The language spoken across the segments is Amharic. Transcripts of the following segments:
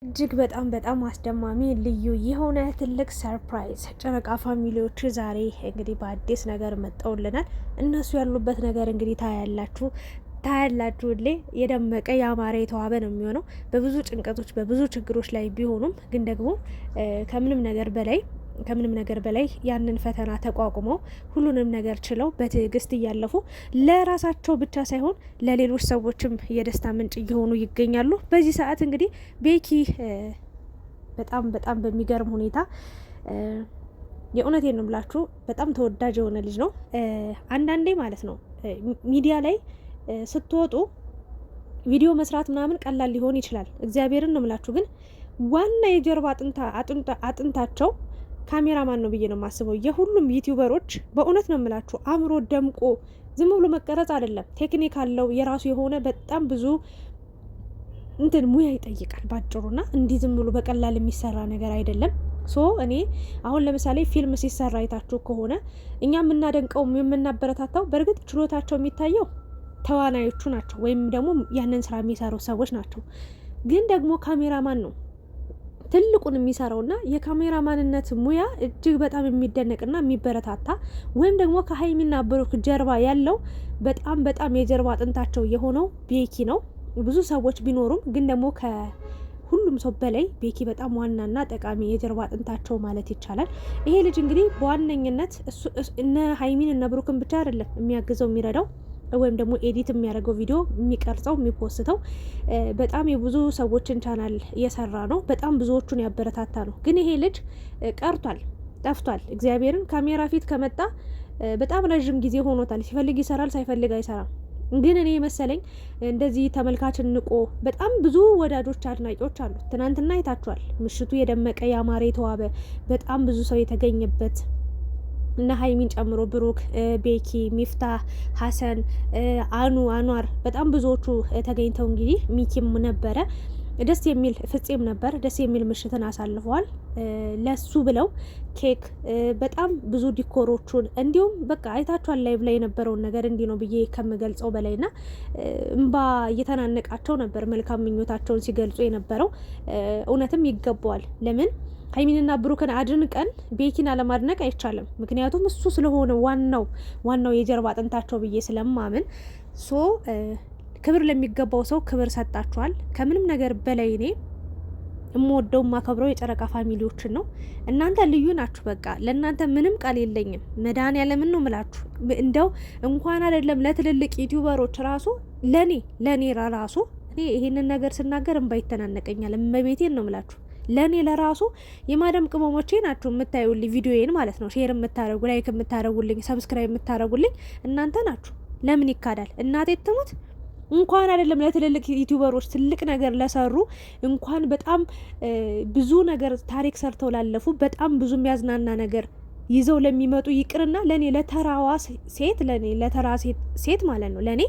እጅግ በጣም በጣም አስደማሚ ልዩ የሆነ ትልቅ ሰርፕራይዝ ጨረቃ ፋሚሊዎች ዛሬ እንግዲህ በአዲስ ነገር መጠውልናል። እነሱ ያሉበት ነገር እንግዲህ ታያላችሁ የደመቀ ያማረ የተዋበ ነው የሚሆነው። በብዙ ጭንቀቶች በብዙ ችግሮች ላይ ቢሆኑም ግን ደግሞ ከምንም ነገር በላይ ያንን ፈተና ተቋቁመው ሁሉንም ነገር ችለው በትዕግስት እያለፉ ለራሳቸው ብቻ ሳይሆን ለሌሎች ሰዎችም የደስታ ምንጭ እየሆኑ ይገኛሉ። በዚህ ሰዓት እንግዲህ ቤኪ በጣም በጣም በሚገርም ሁኔታ የእውነቴን ነው ብላችሁ በጣም ተወዳጅ የሆነ ልጅ ነው። አንዳንዴ ማለት ነው ሚዲያ ላይ ስትወጡ ቪዲዮ መስራት ምናምን ቀላል ሊሆን ይችላል። እግዚአብሔርን ነው ምላችሁ። ግን ዋና የጀርባ አጥንታቸው ካሜራማን ነው ብዬ ነው የማስበው። የሁሉም ዩቲዩበሮች በእውነት ነው የምላችሁ አእምሮ ደምቆ ዝም ብሎ መቀረጽ አይደለም። ቴክኒክ አለው የራሱ የሆነ በጣም ብዙ ሙያ ይጠይቃል ባጭሩና እንዲህ ዝም ብሎ በቀላል የሚሰራ ነገር አይደለም። እኔ አሁን ለምሳሌ ፊልም ሲሰራ አይታችሁ ከሆነ እኛ የምናደንቀው የምናበረታታው በእርግጥ ችሎታቸው የሚታየው ተዋናዮቹ ናቸው ወይም ደግሞ ያንን ስራ የሚሰሩ ሰዎች ናቸው። ግን ደግሞ ካሜራማን ነው ትልቁን የሚሰራውና የካሜራማንነት ሙያ እጅግ በጣም የሚደነቅና የሚበረታታ ወይም ደግሞ ከሀይሚና ብሩክ ጀርባ ያለው በጣም በጣም የጀርባ አጥንታቸው የሆነው ቤኪ ነው። ብዙ ሰዎች ቢኖሩም ግን ደግሞ ከሁሉም ሰው በላይ ቤኪ በጣም ዋናና ጠቃሚ የጀርባ አጥንታቸው ማለት ይቻላል። ይሄ ልጅ እንግዲህ በዋነኝነት እነ ሀይሚን እነ ብሩክን ብቻ አይደለም የሚያግዘው የሚረዳው ወይም ደግሞ ኤዲት የሚያደርገው ቪዲዮ የሚቀርጸው የሚፖስተው በጣም የብዙ ሰዎችን ቻናል እየሰራ ነው። በጣም ብዙዎቹን ያበረታታ ነው። ግን ይሄ ልጅ ቀርቷል፣ ጠፍቷል። እግዚአብሔርን ካሜራ ፊት ከመጣ በጣም ረዥም ጊዜ ሆኖታል። ሲፈልግ ይሰራል፣ ሳይፈልግ አይሰራም። ግን እኔ መሰለኝ እንደዚህ ተመልካችን ንቆ በጣም ብዙ ወዳጆች አድናቂዎች አሉት። ትናንትና አይታችኋል። ምሽቱ የደመቀ ያማረ የተዋበ በጣም ብዙ ሰው የተገኘበት እና ሀይሚን ጨምሮ ብሩክ፣ ቤኪ፣ ሚፍታህ፣ ሀሰን፣ አኗር በጣም ብዙዎቹ ተገኝተው እንግዲህ ሚኪም ነበረ። ደስ የሚል ፍጼም ነበር። ደስ የሚል ምሽትን አሳልፈዋል። ለሱ ብለው ኬክ በጣም ብዙ ዲኮሮቹን እንዲሁም በቃ አይታችኋል። ላይቭ ላይ የነበረውን ነገር እንዲህ ነው ብዬ ከምገልጸው በላይና እምባ እየተናነቃቸው ነበር መልካም ምኞታቸውን ሲገልጹ የነበረው። እውነትም ይገባዋል። ለምን ሀይሚንና ብሩክን አድንቀን ቤኪን አለማድነቅ አይቻልም። ምክንያቱም እሱ ስለሆነ ዋናው የጀርባ አጥንታቸው ብዬ ስለማምን ክብር ለሚገባው ሰው ክብር ሰጣችኋል። ከምንም ነገር በላይ እኔ የምወደው የማከብረው የጨረቃ ፋሚሊዎችን ነው። እናንተ ልዩ ናችሁ። በቃ ለእናንተ ምንም ቃል የለኝም። መድኃኒዓለምን ነው ምላችሁ። እንደው እንኳን አይደለም ለትልልቅ ዩቲዩበሮች ራሱ ለኔ ራሱ እኔ ይሄንን ነገር ስናገር እንባ ይተናነቀኛል። እመቤቴን ነው ምላችሁ። ለኔ ለራሱ የማዳም ቅመሞቼ ናችሁ የምታዩልኝ ቪዲዮዬን ማለት ነው። ሼር የምታረጉ፣ ላይክ የምታረጉልኝ፣ ሰብስክራይብ የምታረጉልኝ እናንተ ናችሁ። ለምን ይካዳል? እናቴ ትሙት እንኳን አይደለም ለትልልቅ ዩቲዩበሮች ትልቅ ነገር ለሰሩ እንኳን በጣም ብዙ ነገር ታሪክ ሰርተው ላለፉ በጣም ብዙ የሚያዝናና ነገር ይዘው ለሚመጡ ይቅርና ለተራዋ ሴት ማለት ነው ለኔ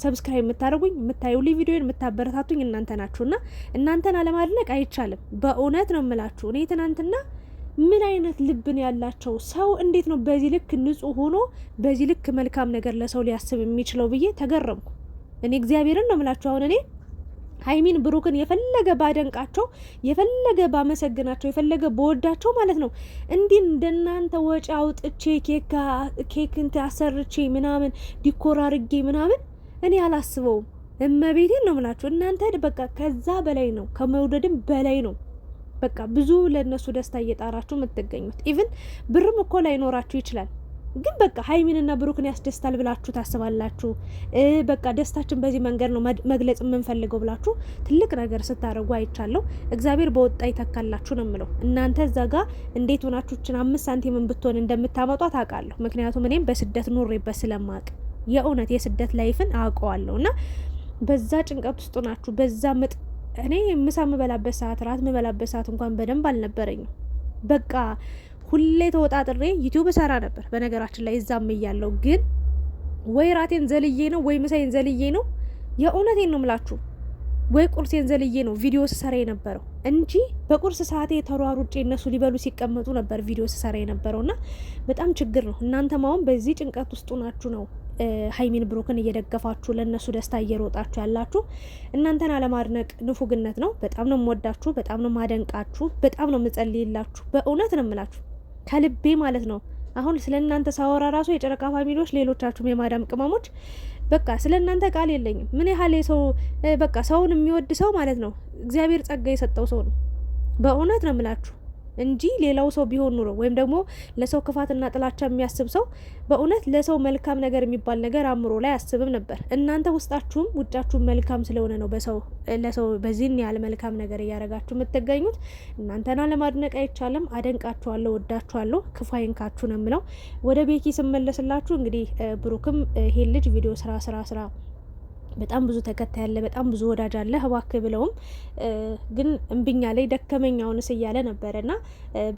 ሰብስክራይብ የምታደርጉኝ የምታዩልኝ ቪዲዮን የምታበረታቱኝ እናንተ ናችሁና እናንተን አለማድነቅ አይቻልም። በእውነት ነው የምላችሁ። እኔ ትናንትና ምን አይነት ልብን ያላቸው ሰው እንዴት ነው በዚህ ልክ ንጹህ ሆኖ በዚህ ልክ መልካም ነገር ለሰው ሊያስብ የሚችለው ብዬ ተገረምኩ። እኔ እግዚአብሔርን ነው የምላችሁ። አሁን እኔ ሀይሚን ብሩክን የፈለገ ባደንቃቸው የፈለገ ባመሰግናቸው የፈለገ በወዳቸው ማለት ነው እንዲህ እንደናንተ ወጪ አውጥቼ ኬክ አሰርቼ ምናምን ዲኮር አርጌ ምናምን እኔ አላስበውም። እመቤቴን ነው ምላችሁ። እናንተ በቃ ከዛ በላይ ነው፣ ከመውደድም በላይ ነው። በቃ ብዙ ለነሱ ደስታ እየጣራችሁ የምትገኙት ኢቭን ብርም እኮ ላይኖራችሁ ይችላል። ግን በቃ ሀይሚንና ብሩክን ያስደስታል ብላችሁ ታስባላችሁ። በቃ ደስታችን በዚህ መንገድ ነው መግለጽ የምንፈልገው ብላችሁ ትልቅ ነገር ስታደርጉ አይቻለሁ። እግዚአብሔር በወጣ ይተካላችሁ ነው የምለው። እናንተ እዛ ጋ እንዴት ሆናችሁችን 5 ሳንቲምን ብትሆን እንደምታመጧት አውቃለሁ። ምክንያቱም እኔም በስደት ኖሬበት ስለማቅ የእውነት የስደት ላይፍን አውቀዋለሁ። እና በዛ ጭንቀት ውስጥ ናችሁ። በዛ ምጥ እኔ ምሳ የምበላበት ሰዓት ራት የምበላበት ሰዓት እንኳን በደንብ አልነበረኝም። በቃ ሁሌ ተወጣጥሬ ዩቲዩብ ሰራ ነበር በነገራችን ላይ እዛም እያለሁ። ግን ወይ ራቴን ዘልዬ ነው ወይ ምሳዬን ዘልዬ ነው፣ የእውነቴን ነው ምላችሁ፣ ወይ ቁርሴን ዘልዬ ነው ቪዲዮ ስሰራ የነበረው እንጂ በቁርስ ሰዓቴ ተሯሩጬ እነሱ ሊበሉ ሲቀመጡ ነበር ቪዲዮ ስሰራ የነበረውና በጣም ችግር ነው። እናንተ ማውን በዚህ ጭንቀት ውስጥ ናችሁ ነው ሀይሚን ብሩክን እየደገፋችሁ ለነሱ ደስታ እየሮጣችሁ ያላችሁ እናንተን አለማድነቅ ንፉግነት ነው። በጣም ነው የምወዳችሁ፣ በጣም ነው ማደንቃችሁ፣ በጣም ነው የምጸልይላችሁ። በእውነት ነው የምላችሁ ከልቤ ማለት ነው። አሁን ስለ እናንተ ሳወራ ራሱ የጨረቃ ፋሚሊዎች፣ ሌሎቻችሁም የማዳም ቅመሞች በቃ ስለ እናንተ ቃል የለኝም። ምን ያህል የሰው በቃ ሰውን የሚወድ ሰው ማለት ነው እግዚአብሔር ጸጋ የሰጠው ሰው ነው። በእውነት ነው የምላችሁ እንጂ ሌላው ሰው ቢሆን ኑሮ ወይም ደግሞ ለሰው ክፋትና ጥላቻ የሚያስብ ሰው በእውነት ለሰው መልካም ነገር የሚባል ነገር አእምሮ ላይ አያስብም ነበር። እናንተ ውስጣችሁም ውጫችሁም መልካም ስለሆነ ነው ለሰው በዚህን ያህል መልካም ነገር እያደረጋችሁ የምትገኙት። እናንተና ለማድነቅ አይቻልም። አደንቃችኋለሁ፣ ወዳችኋለሁ። ክፉ አይንካችሁ ነው የምለው። ወደ ቤኪ ስመለስላችሁ እንግዲህ ብሩክም ይሄን ልጅ ቪዲዮ ስራ በጣም ብዙ ተከታይ ያለ በጣም ብዙ ወዳጅ አለ እባክህ ብለውም ግን እምብኛ ላይ ደከመኛውንስ እያለ ነበረና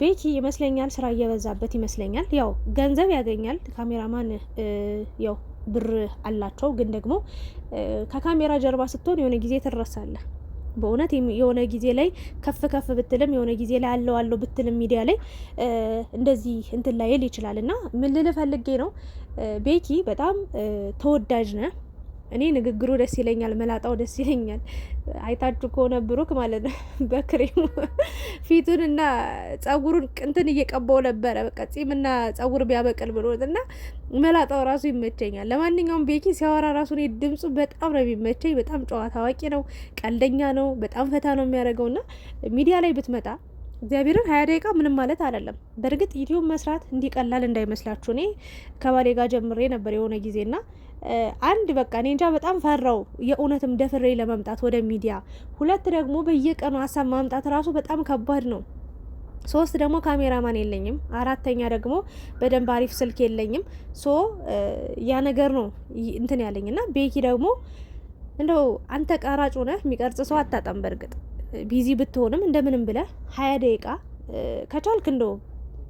ቤኪ ይመስለኛል ስራ እየበዛበት ይመስለኛል። ያው ገንዘብ ያገኛል ካሜራማን ያው ብር አላቸው፣ ግን ደግሞ ከካሜራ ጀርባ ስትሆን የሆነ ጊዜ ትረሳለህ። በእውነት የሆነ ጊዜ ላይ ከፍ ብትልም የሆነ ጊዜ ላይ አለው ብትልም ሚዲያ ላይ እንደዚህ እንትን ላይል ይችላል። እና ምን ልል ፈልጌ ነው ቤኪ በጣም ተወዳጅ ነህ። እኔ ንግግሩ ደስ ይለኛል፣ መላጣው ደስ ይለኛል። አይታችሁ ከሆነ ብሩክ ማለት ነው በክሬሙ ፊቱንና ጸጉሩን እንትን እየቀባው ነበረ። በቃ ጺምና ጸጉር ቢያበቅል ብሎት እና መላጣው ራሱ ይመቸኛል። ለማንኛውም ቤኪ ሲያወራ ራሱ እኔ ድምጹ በጣም ነው የሚመቸኝ። በጣም ጨዋ ታዋቂ ነው፣ ቀልደኛ ነው፣ በጣም ፈታ ነው የሚያደርገውና ሚዲያ ላይ ብትመጣ እግዚአብሔርን 20 ደቂቃ ምንም ማለት አይደለም። በእርግጥ ዩቲዩብ መስራት እንዲቀላል እንዳይመስላችሁ። እኔ ከባሌ ጋር ጀምሬ ነበር የሆነ ጊዜና አንድ በቃ እኔ እንጃ በጣም ፈራው የእውነትም ደፍሬ ለመምጣት ወደ ሚዲያ። ሁለት ደግሞ በየቀኑ ሀሳብ ማምጣት ራሱ በጣም ከባድ ነው። 3 ደግሞ ካሜራማን የለኝም። 4ተኛ ደግሞ በደንብ አሪፍ ስልክ የለኝም። ያ ነገር ነው እንትን ያለኝና ቤኪ ደግሞ እንደው አንተ ቀራጭ ሆነህ የሚቀርጽ ሰው አታጣም። በእርግጥ ቢዚ ብትሆንም እንደምንም ብለህ 20 ደቂቃ ከቻልክ እንደው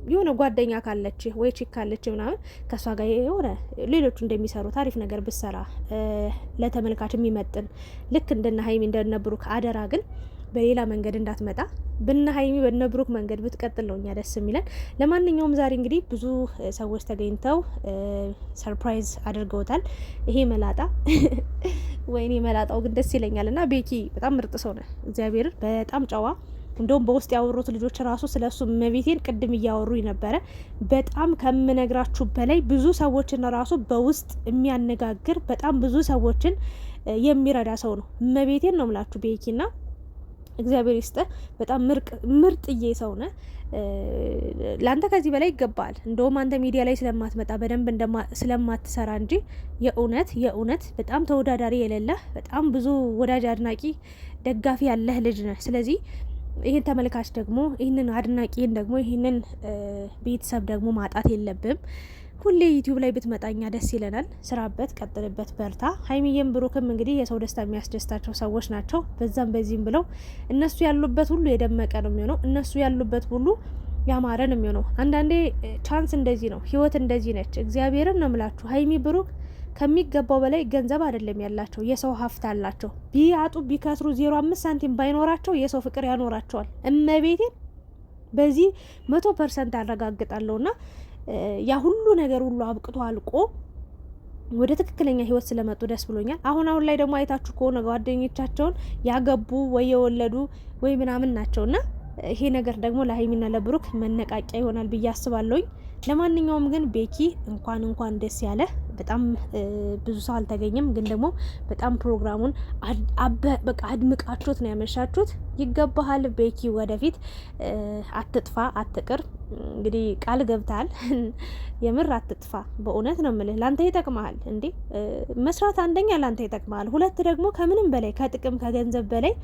የሆነ ጓደኛ ካለች ወይ ቺክ ካለች ምናምን ከሷ ጋር የሆነ ሌሎቹ እንደሚሰሩት አሪፍ ነገር ብሰራ ለተመልካች የሚመጥን ልክ እንደነ ሀይሚ እንደነ ብሩክ። አደራ ግን በሌላ መንገድ እንዳትመጣ። በነ ሀይሚ በነ ብሩክ መንገድ ብትቀጥል ነው እኛ ደስ የሚለን። ለማንኛውም ዛሬ እንግዲህ ብዙ ሰዎች ተገኝተው ሰርፕራይዝ አድርገውታል። ይሄ መላጣ ወይኔ መላጣው ግን ደስ ይለኛል። እና ቤኪ በጣም ምርጥ ሰው ነው፣ እግዚአብሔር በጣም ጨዋ። እንደውም በውስጥ ያወሩት ልጆች ራሱ ስለሱ መቤቴን ቅድም እያወሩ ነበረ። በጣም ከምነግራችሁ በላይ ብዙ ሰዎችን ራሱ በውስጥ የሚያነጋግር በጣም ብዙ ሰዎችን የሚረዳ ሰው ነው። መቤቴን ነው ምላችሁ ቤኪና እግዚአብሔር ይስጥ። በጣም ምርጥዬ ሰው ነህ። ለአንተ ከዚህ በላይ ይገባል። እንደውም አንተ ሚዲያ ላይ ስለማትመጣ በደንብ ስለማትሰራ እንጂ የእውነት በጣም ተወዳዳሪ የሌለህ በጣም ብዙ ወዳጅ አድናቂ ደጋፊ ያለህ ልጅ ነህ። ስለዚህ ይህን ተመልካች ደግሞ ይህንን አድናቂን ደግሞ ይህንን ቤተሰብ ደግሞ ማጣት የለብም። ሁሌ ዩቲዩብ ላይ ብትመጣኛ ደስ ይለናል። ስራበት፣ ቀጥልበት፣ በርታ። ሀይሚዬም ብሩክም እንግዲህ የሰው ደስታ የሚያስደስታቸው ሰዎች ናቸው። በዛም በዚህም ብለው እነሱ ያሉበት ሁሉ የደመቀ ነው የሚሆነው። እነሱ ያሉበት ሁሉ ያማረ ነው የሚሆነው። አንዳንዴ ቻንስ እንደዚህ ነው፣ ህይወት እንደዚህ ነች። እግዚአብሔርን ነው ምላችሁ። ሀይሚ ብሩክ ከሚገባው በላይ ገንዘብ አይደለም ያላቸው፣ የሰው ሀብት አላቸው። ቢያጡ ቢከስሩ 0.5 ሳንቲም ባይኖራቸው የሰው ፍቅር ያኖራቸዋል። እመቤቴን በዚህ 100% አረጋግጣለሁና ያ ሁሉ ነገር ሁሉ አብቅቶ አልቆ ወደ ትክክለኛ ህይወት ስለመጡ ደስ ብሎኛል። አሁን ላይ ደግሞ አይታችሁ ከሆነ ጓደኞቻቸውን ያገቡ ወይ የወለዱ ወይ ምናምን ናቸውና ይሄ ነገር ደግሞ ለሀይሚና ለብሩክ መነቃቂያ ይሆናል ብዬ አስባለሁኝ። ለማንኛውም ግን ቤኪ እንኳን ደስ ያለ። በጣም ብዙ ሰው አልተገኘም፣ ግን ደግሞ በጣም ፕሮግራሙን በቃ አድምቃችሁት ነው ያመሻችሁት። ይገባሃል ቤኪ፣ ወደፊት አትጥፋ፣ አትቅር። እንግዲህ ቃል ገብታል። የምር አትጥፋ። በእውነት ነው የምልህ፣ ላንተ ይጠቅመሃል እንዴ መስራት። አንደኛ ላንተ ይጠቅመሃል፣ ሁለት ደግሞ ከምንም በላይ ከጥቅም ከገንዘብ በላይ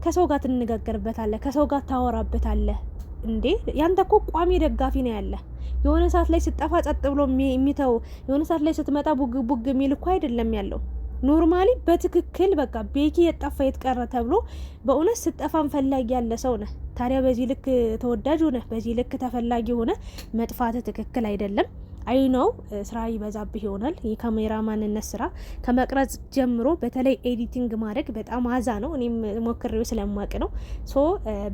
ከሰው ጋር ትነጋገርበታለህ፣ ከሰው ጋር ታወራበታለህ። እንዴ ያንተ እኮ ቋሚ ደጋፊ ነው ያለ። የሆነ ሰዓት ላይ ስጠፋ ጸጥ ብሎ የሚተው፣ የሆነ ሰዓት ላይ ስትመጣ ቡግ የሚል እኮ አይደለም ያለው። ኖርማሊ በትክክል በቃ ቤኪ የጠፋ የትቀረ ተብሎ በእውነት ስጠፋን ፈላጊ ያለ ሰው ነህ። ታዲያ በዚህ ልክ ተወዳጅ ሆነ፣ በዚህ ልክ ተፈላጊ ሆነ መጥፋት ትክክል አይደለም። አይ ነው ስራ ይበዛብህ ይሆናል። የካሜራ ማንነት ስራ ከመቅረጽ ጀምሮ በተለይ ኤዲቲንግ ማድረግ በጣም አዛ ነው። እኔም ሞክሬው ስለማቅ ነው።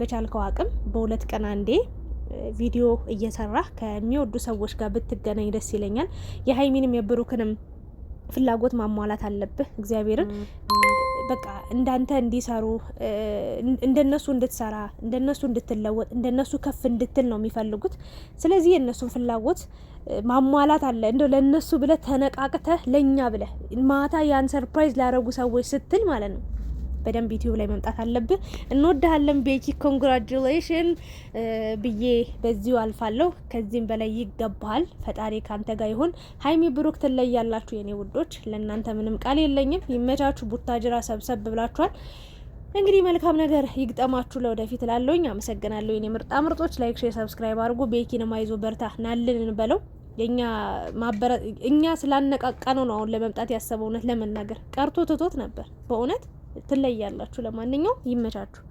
በቻልከው አቅም በሁለት ቀን አንዴ ቪዲዮ እየሰራ ከሚወዱ ሰዎች ጋር ብትገናኝ ደስ ይለኛል። የሀይሚንም የብሩክንም ፍላጎት ማሟላት አለብህ። እግዚአብሔርን በቃ እንዳንተ እንዲሰሩ እንደነሱ እንድትሰራ እንደነሱ እንድትለወጥ እንደነሱ ከፍ እንድትል ነው የሚፈልጉት። ስለዚህ የእነሱን ፍላጎት ማሟላት አለ። እንደው ለእነሱ ብለህ ተነቃቅተህ ለእኛ ብለህ ማታ ያን ሰርፕራይዝ ላረጉ ሰዎች ስትል ማለት ነው በደንብ ዩቲዩብ ላይ መምጣት አለብህ። እንወድሃለን ቤኪ፣ ኮንግራጁሌሽን ብዬ በዚሁ አልፋለሁ። ከዚህም በላይ ይገባሃል። ፈጣሪ ካንተ ጋር ይሁን። ሀይሚ ብሩክ ትለያላችሁ የኔ ውዶች። ለእናንተ ምንም ቃል የለኝም። ይመቻችሁ። ቡታጅራ ሰብሰብ ብላችኋል። እንግዲህ መልካም ነገር ይግጠማችሁ ለወደፊት ላለውኝ። አመሰግናለሁ የኔ ምርጣ ምርጦች። ላይክ፣ ሼር፣ ሰብስክራይብ አድርጉ። ቤኪን ማይዞ በርታ ናልን እንበለው። እኛ ስላነቃቃነው ነው አሁን ለመምጣት ያሰበው። እውነት ለመናገር ቀርቶ ትቶት ነበር በእውነት። ትለያላችሁ። ለማንኛውም ይመቻችሁ።